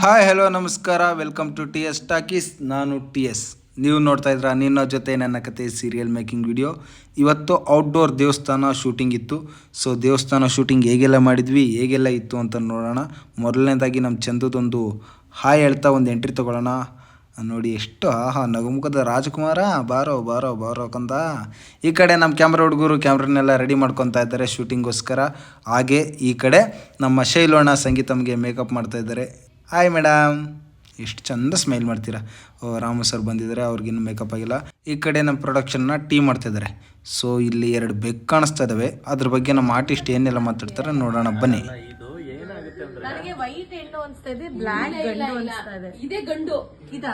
Hi hello ನಮಸ್ಕಾರ, welcome to T S talkies. ನಾನು T S. ನೀವು ನೋಡ್ತಾ ಇದ್ರ ನಿನ್ನ ಜೊತೆ ನನ್ನ ಕತೆ ಸೀರಿಯಲ್ ಮೇಕಿಂಗ್ ವಿಡಿಯೋ. ಇವತ್ತು ಔಟ್ಡೋರ್ ದೇವಸ್ಥಾನ ಶೂಟಿಂಗ್ ಇತ್ತು. ಸೊ ದೇವಸ್ಥಾನ ಶೂಟಿಂಗ್ ಹೇಗೆಲ್ಲ ಮಾಡಿದ್ವಿ, ಹೇಗೆಲ್ಲ ಇತ್ತು ಅಂತ ನೋಡೋಣ. ಮೊದಲನೇದಾಗಿ ನಮ್ಮ ಚಂದದೊಂದು ಹಾಯ್ ಹೇಳ್ತಾ ಒಂದು ಎಂಟ್ರಿ ತೊಗೊಳ್ಳೋಣ. ನೋಡಿ ಎಷ್ಟು ನಗುಮುಖದ ರಾಜಕುಮಾರ, ಬಾರೋ ಬಾರೋ ಬಾರೋ ಕಂದ. ಈ ಕಡೆ ನಮ್ಮ ಕ್ಯಾಮ್ರಾ ಹುಡುಗರು ಕ್ಯಾಮ್ರನ್ನೆಲ್ಲ ರೆಡಿ ಮಾಡ್ಕೊತಾ ಇದ್ದಾರೆ ಶೂಟಿಂಗೋಸ್ಕರ. ಹಾಗೆ ಈ ಕಡೆ ನಮ್ಮ ಶೈಲೋಣ ಸಂಗೀತಮ್ಗೆ ಮೇಕಪ್ ಮಾಡ್ತಾ ಇದ್ದಾರೆ. ಹಾಯ್ ಮೇಡಮ್, ಎಷ್ಟು ಚಂದ ಸ್ಮೈಲ್ ಮಾಡ್ತೀರಾ. ರಾಮು ಸರ್ ಬಂದಿದ್ದಾರೆ, ಅವ್ರಿಗಿನ್ನೂ ಮೇಕಪ್ ಆಗಿಲ್ಲ. ಈ ಕಡೆ ನಮ್ಮ ಪ್ರೊಡಕ್ಷನ್ನ ಟೀಮ್ ಮಾಡ್ತಿದ್ದಾರೆ. ಸೊ ಇಲ್ಲಿ 2 ಬೆಕ್ ಕಾಣಿಸ್ತಾ ಇದ್ದಾವೆ. ಅದ್ರ ಬಗ್ಗೆ ನಮ್ಮ ಆರ್ಟಿಸ್ಟ್ ಏನೆಲ್ಲ ಮಾತಾಡ್ತಾರೆ ನೋಡೋಣ ಬನ್ನಿ. ನನಗೆ ವೈಟ್ ಹೆಣ್ಣು ಅನ್ಸ್ತಾ ಇದೆ, ಬ್ಲಾಕ್ ಗಂಡು ಅನ್ಸ್ತಾ ಇದೆ. ಇದೇ ಗಂಡು ಇದಾ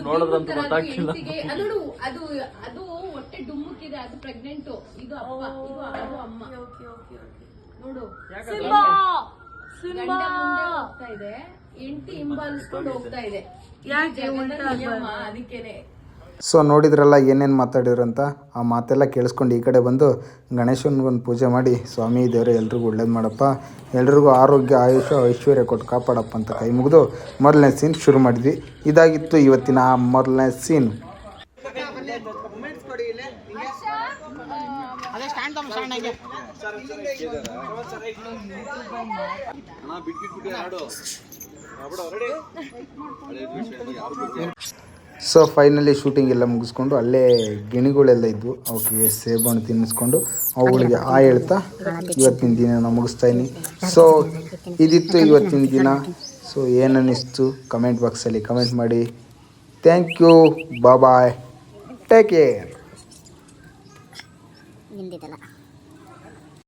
ನೋಡಿದ್ರಂತ ಗೊತ್ತಾಗ್ತಿಲ್ಲ. ಅದು ಅದು ಅದು ಹೊಟ್ಟೆ ಡುಮ್ಮಕ್ಕಿದೆ, ಅದು ಪ್ರೆಗ್ನೆಂಟ್. ಇದು ಅಪ್ಪ, ಅದು ಅಮ್ಮ. ನೋಡು, ಗಂಡ ಮುಂದೆ ಹೋಗ್ತಾ ಇದೆ, ಹೆಂಡತಿ ಹಿಂಬಾಲಿಸ್ಕೊಂಡು ಹೋಗ್ತಾ ಇದೆ. ಅದಕ್ಕೇನೆ. ಸೊ ನೋಡಿದ್ರಲ್ಲ ಏನೇನು ಮಾತಾಡಿದ್ರಂತ. ಆ ಮಾತೆಲ್ಲ ಕೇಳಿಸ್ಕೊಂಡು ಈ ಕಡೆ ಬಂದು ಗಣೇಶನಿಗೊಂದು ಪೂಜೆ ಮಾಡಿ, ಸ್ವಾಮಿ ದೇವರೇ ಎಲ್ರಿಗೂ ಒಳ್ಳೇದು ಮಾಡಪ್ಪ, ಎಲ್ರಿಗೂ ಆರೋಗ್ಯ ಆಯುಷ್ಯ ಐಶ್ವರ್ಯ ಕೊಟ್ಟು ಕಾಪಾಡಪ್ಪ ಅಂತ ಕೈ ಮುಗಿದು ಮೊದಲನೇ ಸೀನ್ ಶುರು ಮಾಡಿದ್ವಿ. ಇದಾಗಿತ್ತು ಇವತ್ತಿನ ಮೊದಲನೇ ಸೀನ್. ಸೊ ಫೈನಲಿ ಶೂಟಿಂಗ್ ಎಲ್ಲ ಮುಗಿಸ್ಕೊಂಡು ಅಲ್ಲೇ ಗಿಣಿಗಳೆಲ್ಲ ಇದ್ವು, ಅವಕ್ಕೆ ಸೇಬನ್ನು ತಿನ್ನಿಸ್ಕೊಂಡು ಅವುಗಳಿಗೆ ಹೇಳ್ತಾ ಇವತ್ತಿನ ದಿನ ಮುಗಿಸ್ತಾ ಇದ್ದೀನಿ. ಸೊ ಇದಿತ್ತು ಇವತ್ತಿನ ದಿನ. ಸೊ ಏನನ್ನಿಸ್ತು ಕಮೆಂಟ್ ಬಾಕ್ಸಲ್ಲಿ ಕಮೆಂಟ್ ಮಾಡಿ. Thank you, bye, take care.